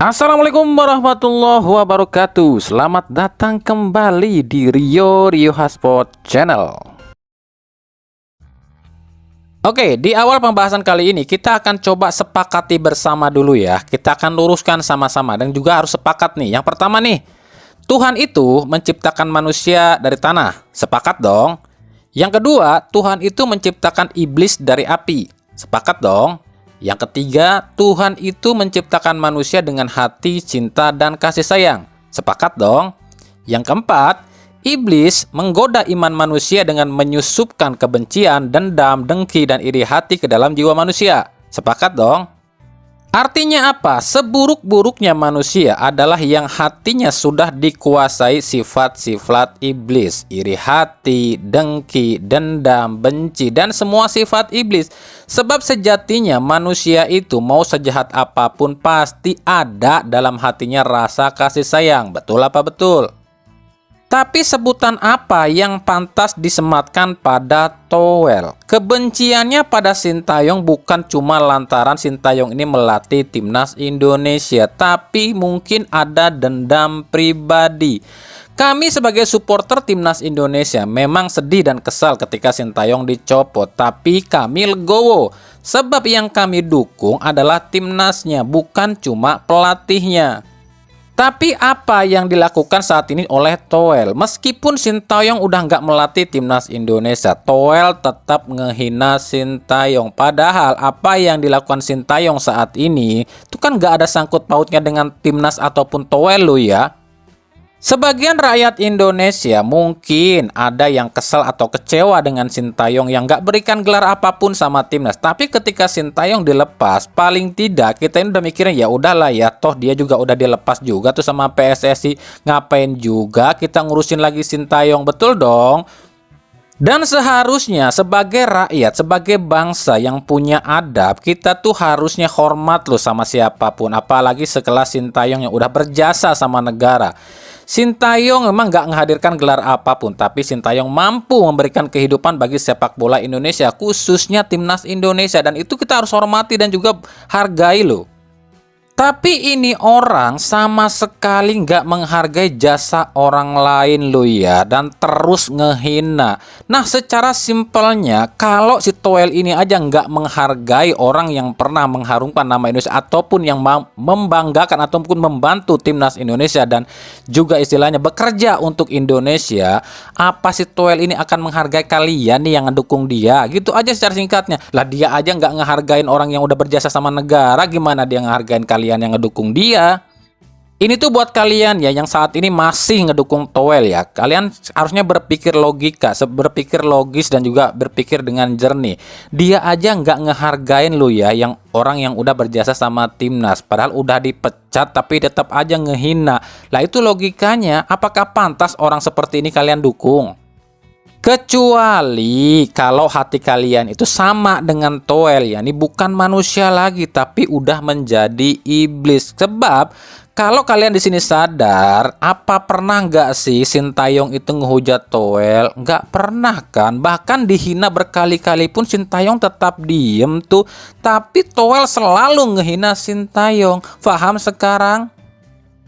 Assalamualaikum warahmatullahi wabarakatuh. Selamat datang kembali di Rio Hotspot Channel. Oke, di awal pembahasan kali ini kita akan coba sepakati bersama dulu ya. Kita akan luruskan sama-sama dan juga harus sepakat nih. Yang pertama nih, Tuhan itu menciptakan manusia dari tanah. Sepakat dong. Yang kedua, Tuhan itu menciptakan iblis dari api. Sepakat dong. Yang ketiga, Tuhan itu menciptakan manusia dengan hati, cinta, dan kasih sayang. Sepakat dong. Yang keempat, iblis menggoda iman manusia dengan menyusupkan kebencian, dendam, dengki, dan iri hati ke dalam jiwa manusia. Sepakat dong. Artinya apa? Seburuk-buruknya manusia adalah yang hatinya sudah dikuasai sifat-sifat iblis. Iri hati, dengki, dendam, benci, dan semua sifat iblis. Sebab sejatinya manusia itu mau sejahat apapun pasti ada dalam hatinya rasa kasih sayang. Betul apa betul? Tapi sebutan apa yang pantas disematkan pada Toel? Kebenciannya pada Sintayong bukan cuma lantaran Sintayong ini melatih timnas Indonesia, tapi mungkin ada dendam pribadi. Kami sebagai supporter timnas Indonesia memang sedih dan kesal ketika Sintayong dicopot, tapi kami legowo. Sebab yang kami dukung adalah timnasnya, bukan cuma pelatihnya. Tapi apa yang dilakukan saat ini oleh Toel? Meskipun Sintayong udah nggak melatih timnas Indonesia, Toel tetap ngehina Sintayong. Padahal apa yang dilakukan Sintayong saat ini itu kan nggak ada sangkut pautnya dengan timnas ataupun Toel lo ya. Sebagian rakyat Indonesia mungkin ada yang kesal atau kecewa dengan Sintayong yang nggak berikan gelar apapun sama timnas. Tapi ketika Sintayong dilepas, paling tidak kita ini udah mikirnya ya udahlah ya, toh dia juga udah dilepas juga tuh sama PSSI. Ngapain juga kita ngurusin lagi Sintayong, betul dong? Dan seharusnya sebagai rakyat, sebagai bangsa yang punya adab, kita tuh harusnya hormat loh sama siapapun. Apalagi sekelas Sintayong yang udah berjasa sama negara. Sintayong memang nggak menghadirkan gelar apapun, tapi Sintayong mampu memberikan kehidupan bagi sepak bola Indonesia, khususnya timnas Indonesia. Dan itu kita harus hormati dan juga hargai loh. Tapi ini orang sama sekali nggak menghargai jasa orang lain loh ya, dan terus ngehina. Nah secara simpelnya, kalau si Toel ini aja nggak menghargai orang yang pernah mengharumkan nama Indonesia ataupun yang membanggakan ataupun membantu timnas Indonesia dan juga istilahnya bekerja untuk Indonesia, apa si Toel ini akan menghargai kalian nih yang ngedukung dia? Gitu aja secara singkatnya. Lah dia aja nggak ngehargain orang yang udah berjasa sama negara, gimana dia ngehargain kalian yang ngedukung dia? Ini tuh buat kalian ya yang saat ini masih ngedukung Toel ya. Kalian harusnya berpikir logika, berpikir logis dan juga berpikir dengan jernih. Dia aja nggak ngehargain lo ya, yang orang yang udah berjasa sama timnas. Padahal udah dipecat tapi tetap aja ngehina. Lah itu logikanya, apakah pantas orang seperti ini kalian dukung? Kecuali kalau hati kalian itu sama dengan Toel ya, ini bukan manusia lagi tapi udah menjadi iblis. Sebab kalau kalian di sini sadar, apa pernah nggak sih Sintayong itu ngehujat Toel? Nggak pernah kan? Bahkan dihina berkali-kali pun Sintayong tetap diem tuh. Tapi Toel selalu ngehina Sintayong. Paham sekarang?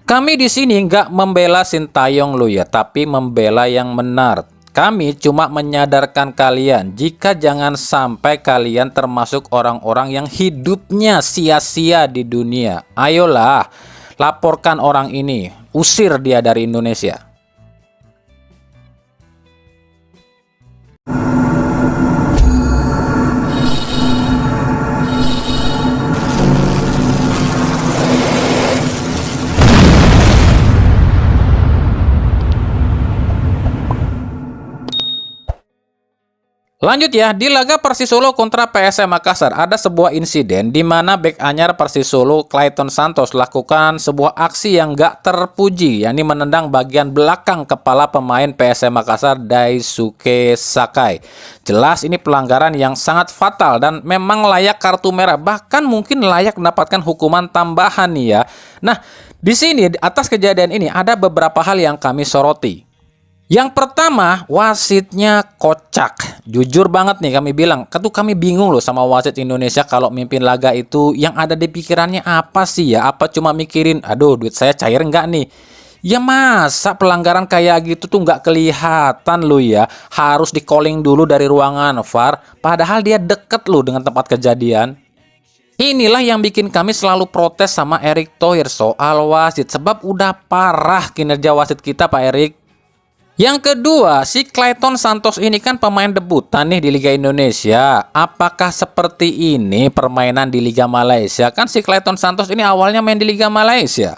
Kami di sini nggak membela Sintayong lo ya, tapi membela yang benar. Kami cuma menyadarkan kalian jika jangan sampai kalian termasuk orang-orang yang hidupnya sia-sia di dunia. Ayolah, laporkan orang ini, usir dia dari Indonesia. Lanjut ya, di laga Persisolo kontra PSM Makassar ada sebuah insiden di mana bek anyar Persisolo Clayton Santos lakukan sebuah aksi yang gak terpuji, yakni menendang bagian belakang kepala pemain PSM Makassar Daisuke Sakai. Jelas ini pelanggaran yang sangat fatal dan memang layak kartu merah, bahkan mungkin layak mendapatkan hukuman tambahan nih ya. Nah, di sini atas kejadian ini ada beberapa hal yang kami soroti. Yang pertama, wasitnya kocak. Jujur banget nih kami bilang, kami bingung loh sama wasit Indonesia kalau mimpin laga itu yang ada di pikirannya apa sih ya? Apa cuma mikirin, aduh duit saya cair nggak nih? Ya masa pelanggaran kayak gitu tuh nggak kelihatan loh ya? Harus di calling dulu dari ruangan VAR, padahal dia deket loh dengan tempat kejadian. Inilah yang bikin kami selalu protes sama Erick Thohir soal wasit, sebab udah parah kinerja wasit kita Pak Erick. Yang kedua, si Clayton Santos ini kan pemain debutan nih di Liga Indonesia. Apakah seperti ini permainan di Liga Malaysia? Kan si Clayton Santos ini awalnya main di Liga Malaysia.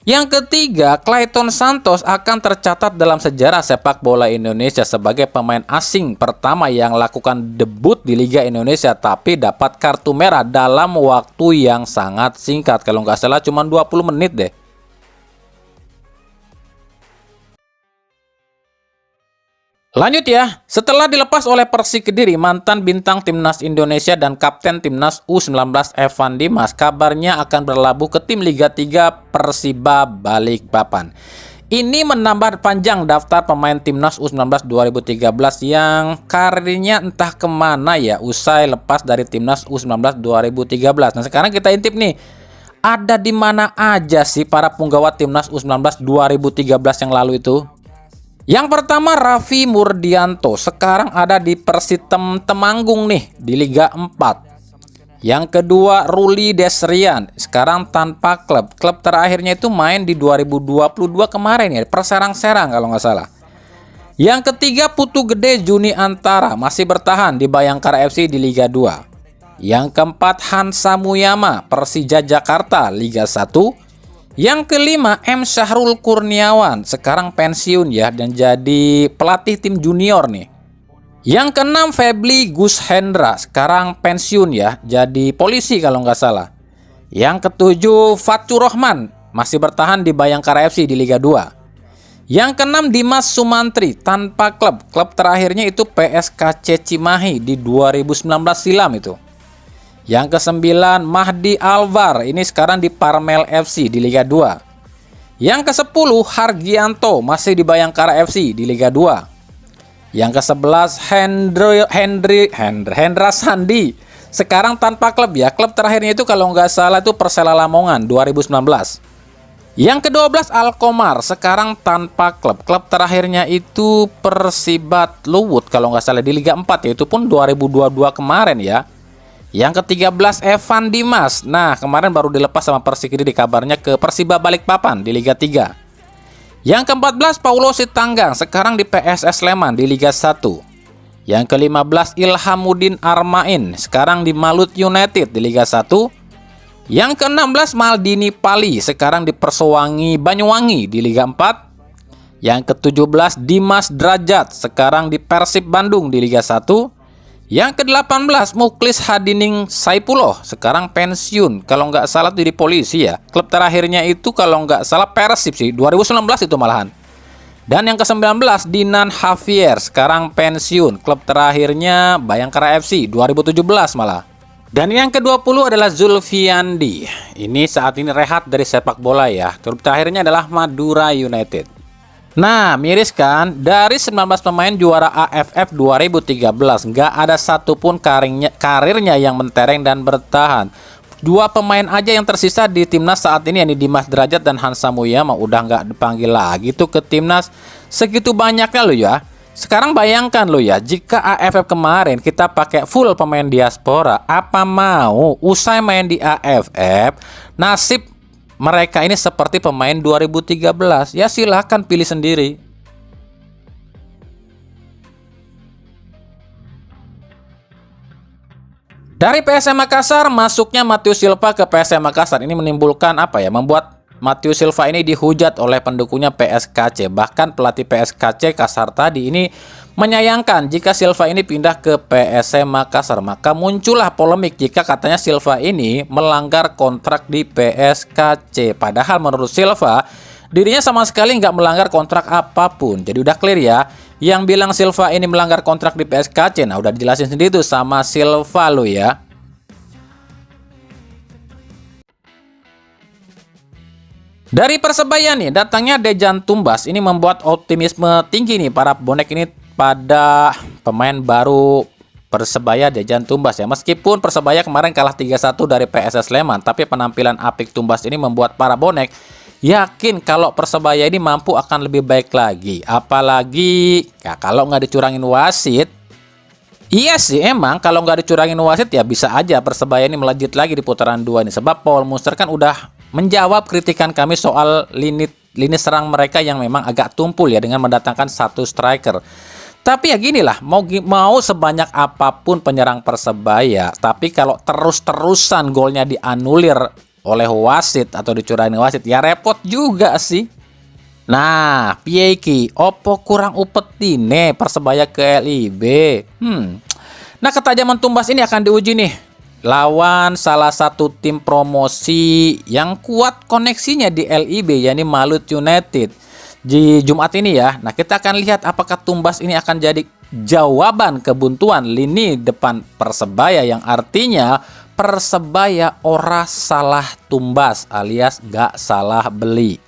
Yang ketiga, Clayton Santos akan tercatat dalam sejarah sepak bola Indonesia sebagai pemain asing pertama yang lakukan debut di Liga Indonesia tapi dapat kartu merah dalam waktu yang sangat singkat. Kalau nggak salah cuma 20 menit deh. Lanjut ya, setelah dilepas oleh Persik Kediri, mantan bintang Timnas Indonesia dan Kapten Timnas U19 Evan Dimas kabarnya akan berlabuh ke tim Liga 3 Persiba Balikpapan. Ini menambah panjang daftar pemain Timnas U19 2013 yang karirnya entah kemana ya usai lepas dari Timnas U19 2013. Nah sekarang kita intip nih, ada di mana aja sih para punggawa Timnas U19 2013 yang lalu itu? Yang pertama Raffi Murdianto, sekarang ada di Persitem Temanggung nih di Liga 4. Yang kedua Ruli Desrian, sekarang tanpa klub. Klub terakhirnya itu main di 2022 kemarin ya, Perserang-Serang kalau nggak salah. Yang ketiga Putu Gede Juni Antara, masih bertahan di Bayangkara FC di Liga 2. Yang keempat Hansa Muyama, Persija Jakarta Liga 1. Yang kelima M. Syahrul Kurniawan, sekarang pensiun ya dan jadi pelatih tim junior nih. Yang keenam Febli Gus Hendra, sekarang pensiun ya, jadi polisi kalau nggak salah. Yang ketujuh Fatur Rahman, masih bertahan di Bayangkara FC di Liga 2. Yang keenam Dimas Sumantri, tanpa klub. Klub terakhirnya itu PSKC Cimahi di 2019 silam itu. Yang kesembilan Mahdi Alvar, ini sekarang di Parmel FC di Liga 2. Yang ke-10 Hargianto, masih di Bayangkara FC di Liga 2. Yang ke-11 Hendra Sandi, sekarang tanpa klub ya. Klub terakhirnya itu kalau nggak salah itu Persela Lamongan 2019. Yang ke-12 Alkomar, sekarang tanpa klub. Klub terakhirnya itu Persibat Luwut kalau nggak salah di Liga 4 ya, itu pun 2022 kemarin ya. Yang ke-13 Evan Dimas. Nah, kemarin baru dilepas sama Persik Kediri kabarnya ke Persiba Balikpapan di Liga 3. Yang ke-14 Paulo Sitanggang, sekarang di PSS Sleman di Liga 1. Yang ke-15 Ilhamuddin Armain, sekarang di Malut United di Liga 1. Yang ke-16 Maldini Pali, sekarang di Persewangi Banyuwangi di Liga 4. Yang ke-17 Dimas Drajat, sekarang di Persib Bandung di Liga 1. Yang ke-18 Muklis Hadining Saipullah, sekarang pensiun kalau nggak salah di polisi ya. Klub terakhirnya itu kalau nggak salah Persib sih, 2019 itu malahan. Dan yang ke-19 Dinan Javier, sekarang pensiun. Klub terakhirnya Bayangkara FC 2017 malah. Dan yang ke-20 adalah Zulfiandi. Ini saat ini rehat dari sepak bola ya. Klub terakhirnya adalah Madura United. Nah, miris kan? Dari 19 pemain juara AFF 2013, nggak ada satupun karirnya yang mentereng dan bertahan. Dua pemain aja yang tersisa di timnas saat ini, yakni Dimas Derajat dan Hansa Muyama, udah nggak dipanggil lagi tuh ke timnas. Segitu banyaknya loh ya. Sekarang bayangkan loh ya, jika AFF kemarin kita pakai full pemain diaspora, apa mau usai main di AFF, nasib mereka ini seperti pemain 2013. Ya silahkan pilih sendiri. Dari PSM Makassar, masuknya Matius Silva ke PSM Makassar ini menimbulkan apa ya? Membuat Matius Silva ini dihujat oleh pendukungnya PSKC. Bahkan pelatih PSKC Kasar tadi ini menyayangkan jika Silva ini pindah ke PSM Makassar. Maka muncullah polemik jika katanya Silva ini melanggar kontrak di PSKC. Padahal menurut Silva, dirinya sama sekali nggak melanggar kontrak apapun. Jadi udah clear ya. Yang bilang Silva ini melanggar kontrak di PSKC, nah udah dijelasin sendiri tuh sama Silva lo ya. Dari Persebaya nih, datangnya Dejan Tumbas ini membuat optimisme tinggi nih para bonek ini pada pemain baru Persebaya Dejan Tumbas ya. Meskipun Persebaya kemarin kalah 3-1 dari PSS Sleman, tapi penampilan apik Tumbas ini membuat para bonek yakin kalau Persebaya ini mampu akan lebih baik lagi. Apalagi ya, kalau nggak dicurangin wasit. Iya sih, emang kalau nggak dicurangin wasit ya bisa aja Persebaya ini melejit lagi di putaran 2 ini. Sebab Paul Munster kan udah menjawab kritikan kami soal lini serang mereka yang memang agak tumpul ya dengan mendatangkan satu striker. Tapi ya gini lah, mau sebanyak apapun penyerang Persebaya, tapi kalau terus-terusan golnya dianulir oleh wasit atau dicurangin wasit, ya repot juga sih. Nah, piye iki? Opo kurang upetine Persebaya ke LIB? Nah, ketajaman Tumbas ini akan diuji nih lawan salah satu tim promosi yang kuat koneksinya di LIB, yakni Malut United di Jumat ini ya. Nah, kita akan lihat apakah Tumbas ini akan jadi jawaban kebuntuan lini depan Persebaya, yang artinya Persebaya ora salah Tumbas alias gak salah beli.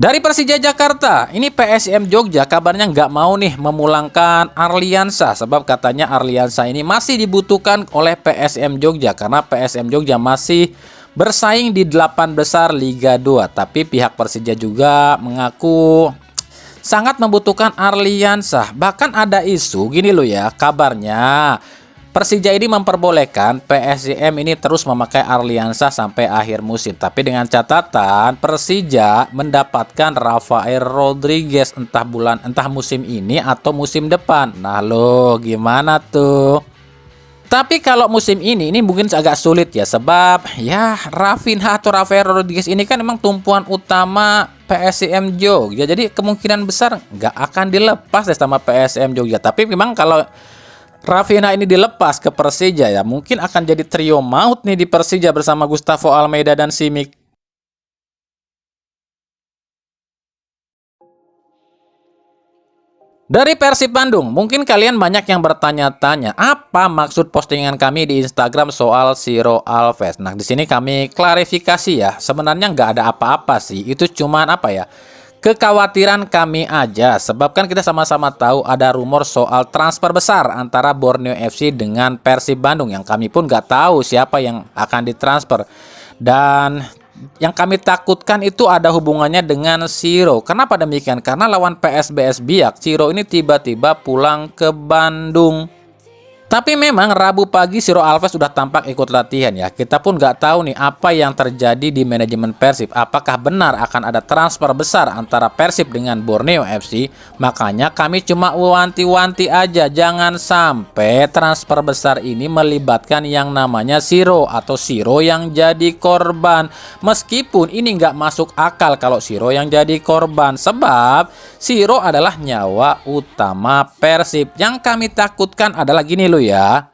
Dari Persija Jakarta, ini PSM Jogja kabarnya nggak mau nih memulangkan Arliansa, sebab katanya Arliansa ini masih dibutuhkan oleh PSM Jogja karena PSM Jogja masih bersaing di 8 besar Liga 2. Tapi pihak Persija juga mengaku sangat membutuhkan Arliansa. Bahkan ada isu gini loh ya, kabarnya Persija ini memperbolehkan PSM ini terus memakai Arliansa sampai akhir musim. Tapi dengan catatan Persija mendapatkan Rafael Rodriguez entah musim ini atau musim depan. Nah lo gimana tuh? Tapi kalau musim ini mungkin agak sulit ya, sebab ya Rafinha atau Rafael Rodriguez ini kan memang tumpuan utama PSM Jogja. Jadi kemungkinan besar nggak akan dilepas deh sama PSM Jogja. Tapi memang kalau Rafinha ini dilepas ke Persija ya mungkin akan jadi trio maut nih di Persija bersama Gustavo Almeida dan Simic. Dari Persib Bandung, mungkin kalian banyak yang bertanya-tanya apa maksud postingan kami di Instagram soal Ciro Alves. Nah, di sini kami klarifikasi ya. Sebenarnya nggak ada apa-apa sih. Itu cuman apa ya? Kekhawatiran kami aja, sebab kan kita sama-sama tahu ada rumor soal transfer besar antara Borneo FC dengan Persib Bandung, yang kami pun nggak tahu siapa yang akan ditransfer. Dan yang kami takutkan itu ada hubungannya dengan Ciro. Kenapa demikian? Karena lawan PSBS Biak, Ciro ini tiba-tiba pulang ke Bandung. Tapi memang Rabu pagi Ciro Alves sudah tampak ikut latihan ya. Kita pun nggak tahu nih apa yang terjadi di manajemen Persib. Apakah benar akan ada transfer besar antara Persib dengan Borneo FC? Makanya kami cuma wanti-wanti aja. Jangan sampai transfer besar ini melibatkan yang namanya Ciro atau Ciro yang jadi korban. Meskipun ini nggak masuk akal kalau Ciro yang jadi korban. Sebab Ciro adalah nyawa utama Persib. Yang kami takutkan adalah gini loh ya.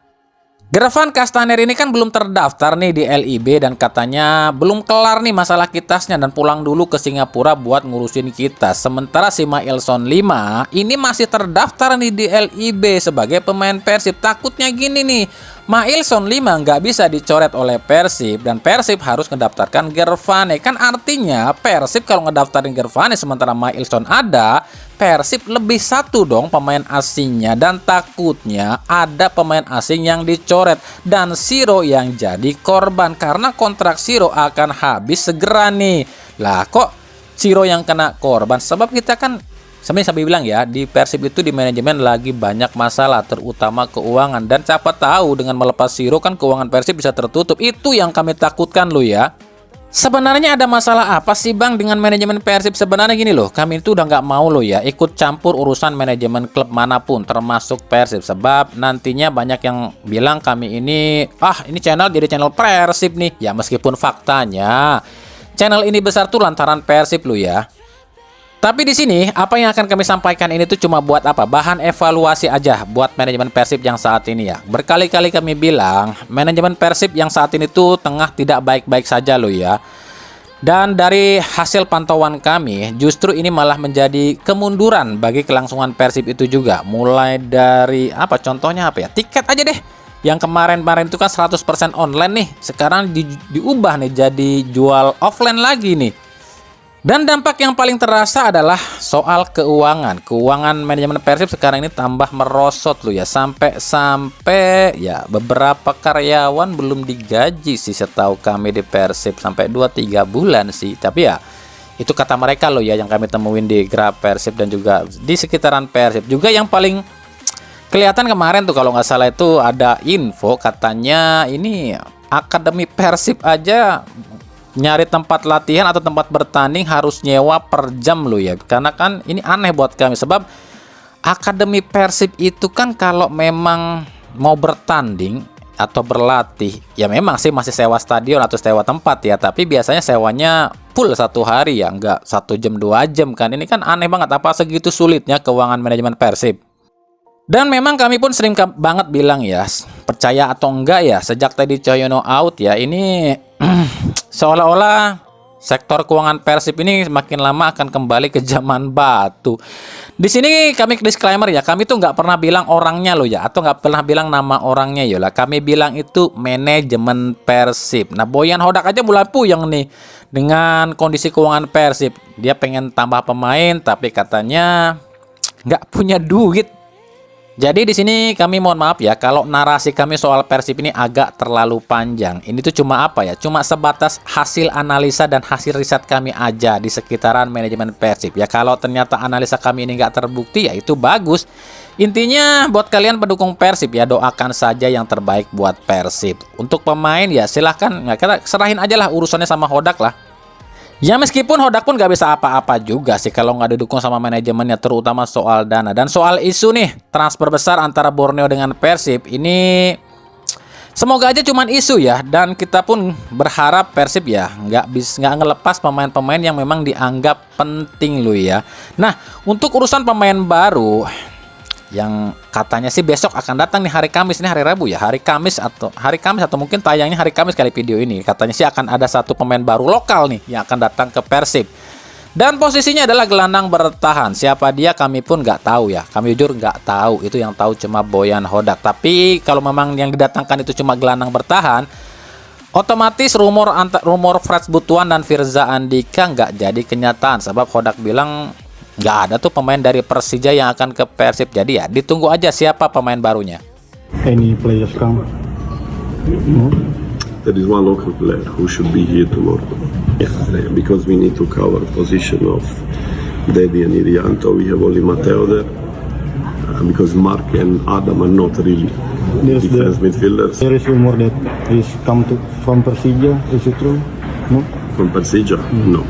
Gervan Castaner ini kan belum terdaftar nih di LIB dan katanya belum kelar nih masalah kitasnya dan pulang dulu ke Singapura buat ngurusin kitas. Sementara si Mailson 5 ini masih terdaftar nih di LIB sebagai pemain Persib. Takutnya gini nih, Mailson 5 nggak bisa dicoret oleh Persib dan Persib harus ngedaftarkan Gervane. Kan artinya Persib kalau ngedaftarin Gervane sementara Mailson ada, Persib lebih satu dong pemain asingnya, dan takutnya ada pemain asing yang dicoret dan Ciro yang jadi korban karena kontrak Ciro akan habis segera nih. Lah kok Ciro yang kena korban? Sebab kita kan sebenarnya saya bilang ya, di Persib itu di manajemen lagi banyak masalah, terutama keuangan, dan siapa tahu dengan melepas Ciro kan keuangan Persib bisa tertutup. Itu yang kami takutkan loh ya. Sebenarnya ada masalah apa sih Bang dengan manajemen Persib? Sebenarnya gini loh, kami itu udah nggak mau loh ya ikut campur urusan manajemen klub manapun termasuk Persib. Sebab nantinya banyak yang bilang kami ini channel jadi channel Persib nih. Ya meskipun faktanya channel ini besar tuh lantaran Persib loh ya. Tapi di sini apa yang akan kami sampaikan ini tuh cuma buat apa? Bahan evaluasi aja buat manajemen Persib yang saat ini ya. Berkali-kali kami bilang manajemen Persib yang saat ini tuh tengah tidak baik-baik saja loh ya. Dan dari hasil pantauan kami justru ini malah menjadi kemunduran bagi kelangsungan Persib itu juga. Mulai dari contohnya apa ya? Tiket aja deh. yang kemarin-kemarin itu kan 100% online nih, sekarang diubah nih jadi jual offline lagi nih. Dan dampak yang paling terasa adalah soal keuangan. Keuangan manajemen Persib sekarang ini tambah merosot loh ya, sampai ya beberapa karyawan belum digaji sih setahu kami di Persib, sampai 2-3 bulan sih. Tapi ya itu kata mereka loh ya, yang kami temuin di Grab Persib dan juga di sekitaran Persib. Juga yang paling kelihatan kemarin tuh kalau nggak salah itu ada info katanya ini Akademi Persib aja nyari tempat latihan atau tempat bertanding harus nyewa per jam loh ya. Karena kan ini aneh buat kami, sebab Akademi Persib itu kan kalau memang mau bertanding atau berlatih ya memang sih masih sewa stadion atau sewa tempat ya, tapi biasanya sewanya full 1 hari ya, nggak 1 jam 2 jam kan. Ini kan aneh banget, apa segitu sulitnya keuangan manajemen Persib. Dan memang kami pun sering banget bilang ya, percaya atau enggak ya, sejak Teddy Cahyono out ya, ini seolah-olah sektor keuangan Persib ini semakin lama akan kembali ke zaman batu. Di sini kami disclaimer ya, kami tuh nggak pernah bilang orangnya loh ya, atau nggak pernah bilang nama orangnya ya lah. Kami bilang itu manajemen Persib. Nah, Boyan Hodak aja mulai puyeng nih dengan kondisi keuangan Persib. Dia pengen tambah pemain, tapi katanya nggak punya duit. Jadi di sini kami mohon maaf ya kalau narasi kami soal Persib ini agak terlalu panjang. Ini tuh cuma apa ya? Cuma sebatas hasil analisa dan hasil riset kami aja di sekitaran manajemen Persib. Ya kalau ternyata analisa kami ini nggak terbukti ya itu bagus. Intinya buat kalian pendukung Persib ya, doakan saja yang terbaik buat Persib. Untuk pemain ya silahkan, nggak kita serahin aja lah urusannya sama Hodak lah. Ya meskipun Hodak pun gak bisa apa-apa juga sih kalau nggak didukung sama manajemennya, terutama soal dana. Dan soal isu nih transfer besar antara Borneo dengan Persib ini semoga aja cuman isu ya, dan kita pun berharap Persib ya nggak ngelepas pemain-pemain yang memang dianggap penting loh ya. Nah untuk urusan pemain baru yang katanya sih besok akan datang nih hari Kamis, ini hari Rabu ya, hari Kamis atau mungkin tayangnya hari Kamis kali video ini. Katanya sih akan ada 1 pemain baru lokal nih yang akan datang ke Persib, dan posisinya adalah gelandang bertahan. Siapa dia kami pun nggak tahu ya, kami jujur nggak tahu, itu yang tahu cuma Boyan Hodak. Tapi kalau memang yang didatangkan itu cuma gelandang bertahan, otomatis rumor Freds Butuan dan Firza Andika nggak jadi kenyataan, sebab Hodak bilang nggak ada tuh pemain dari Persija yang akan ke Persib. Jadi ya ditunggu aja siapa pemain barunya. Any players come? No? There is one local player who should be here tomorrow. Yeah, because we need to cover position of Dedi and Irianto. We have only Matteo there. Because Mark and Adam are not really defense midfielders. There is rumor that he's come from Persija. Is it true? No? From Persija? No.